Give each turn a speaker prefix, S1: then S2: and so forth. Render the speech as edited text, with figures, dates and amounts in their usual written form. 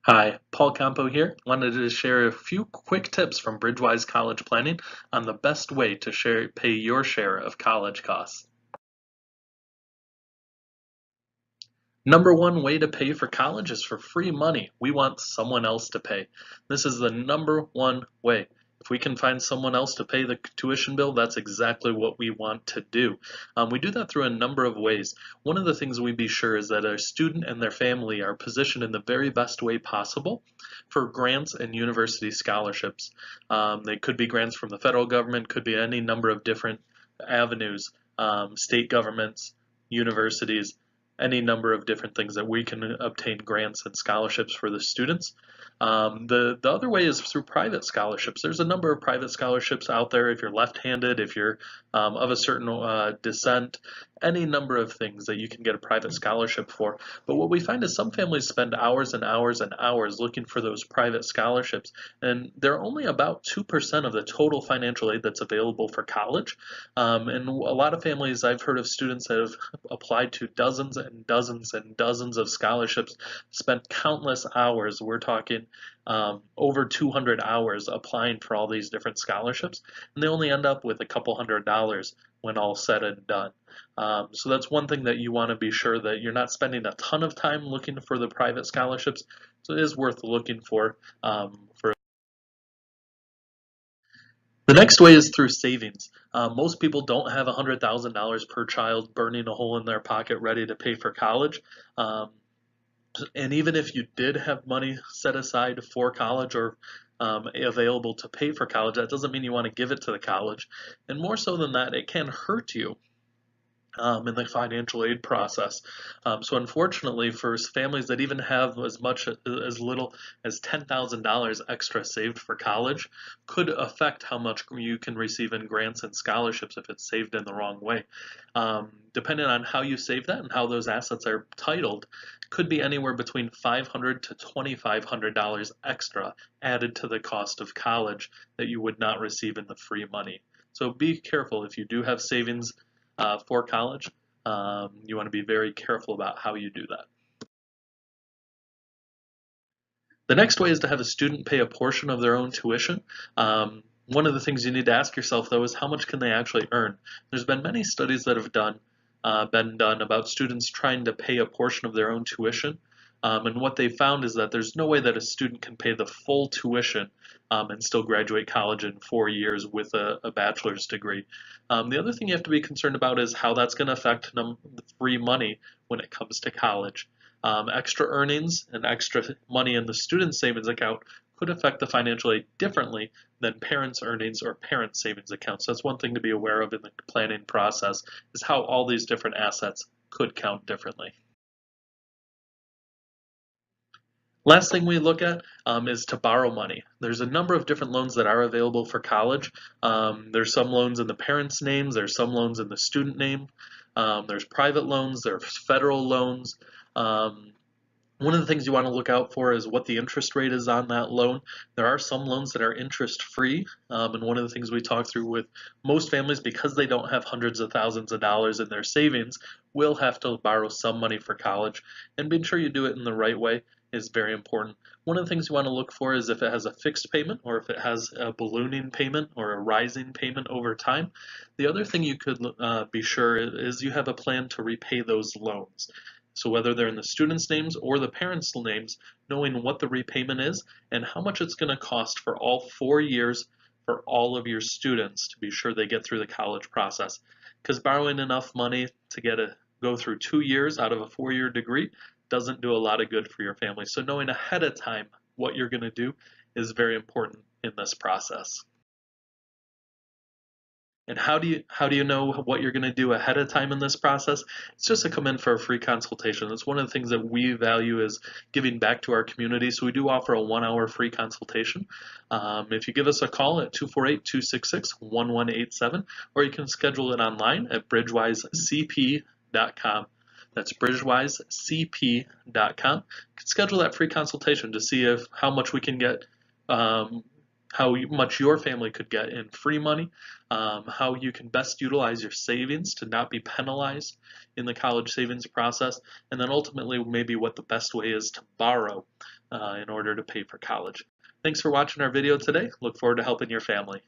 S1: Hi, Paul Campo here. Wanted to share a few quick tips from Bridgewise College Planning on the best way to pay your share of college costs. Number one way to pay for college is for free money. We want someone else to pay. This is the number one way. If we can find someone else to pay the tuition bill, that's exactly what we want to do. We do that through a number of ways. One of the things we be sure is that our student and their family are positioned in the very best way possible for grants and university scholarships. They could be grants from the federal government, could be any number of different avenues, state governments, universities, any number of different things that we can obtain grants and scholarships for the students. The other way is through private scholarships. There's a number of private scholarships out there if you're left-handed, if you're of a certain descent, any number of things that you can get a private scholarship for. But what we find is some families spend hours and hours and hours looking for those private scholarships, and they're only about 2% of the total financial aid that's available for college. And a lot of families, I've heard of students that have applied to dozens and dozens and dozens of scholarships, spent countless hours. We're talking over 200 hours applying for all these different scholarships, and they only end up with a couple $100 when all said and done. So that's one thing that you want to be sure that you're not spending a ton of time looking for the private scholarships. So it is worth looking for. The next way is through savings. Most people don't have $100,000 per child burning a hole in their pocket ready to pay for college. Um, and even if you did have money set aside for college or available to pay for college, that doesn't mean you want to give it to the college. And more so than that, it can hurt you in the financial aid process. So unfortunately, for families that even have as little as $10,000 extra saved for college, could affect how much you can receive in grants and scholarships if it's saved in the wrong way. Depending on how you save that and how those assets are titled, could be anywhere between $500 to $2,500 extra added to the cost of college that you would not receive in the free money. So be careful if you do have savings for college. You want to be very careful about how you do that. The next way is to have a student pay a portion of their own tuition. One of the things you need to ask yourself, though, is how much can they actually earn? There's been many studies that have been done about students trying to pay a portion of their own tuition. And what they found is that there's no way that a student can pay the full tuition and still graduate college in 4 years with a bachelor's degree. The other thing you have to be concerned about is how that's going to affect the free money when it comes to college. Extra earnings and extra money in the student savings account could affect the financial aid differently than parents' earnings or parents' savings accounts. So that's one thing to be aware of in the planning process, is how all these different assets could count differently. Last thing we look at is to borrow money. There's a number of different loans that are available for college. There's some loans in the parents' names, there's some loans in the student name, there's private loans, there's federal loans. Um, One of the things you want to look out for is what the interest rate is on that loan. There are some loans that are interest free, and one of the things we talk through with most families, because they don't have hundreds of thousands of dollars in their savings, will have to borrow some money for college, and being sure you do it in the right way is very important. One of the things you want to look for is if it has a fixed payment or if it has a ballooning payment or a rising payment over time. The other thing you could be sure is you have a plan to repay those loans. So whether they're in the students' names or the parents' names, knowing what the repayment is and how much it's going to cost for all 4 years for all of your students to be sure they get through the college process. Because borrowing enough money to go through 2 years out of a 4-year degree doesn't do a lot of good for your family. So knowing ahead of time what you're going to do is very important in this process. And how do you know what you're going to do ahead of time in this process? It's just to come in for a free consultation. It's one of the things that we value is giving back to our community. So we do offer a 1-hour free consultation. If you give us a call at 248-266-1187, or you can schedule it online at bridgewisecp.com. That's bridgewisecp.com. You can schedule that free consultation to see how much we can get. much your family could get in free money, how you can best utilize your savings to not be penalized in the college savings process, and then ultimately maybe what the best way is to borrow in order to pay for college. Thanks for watching our video today. Look forward to helping your family.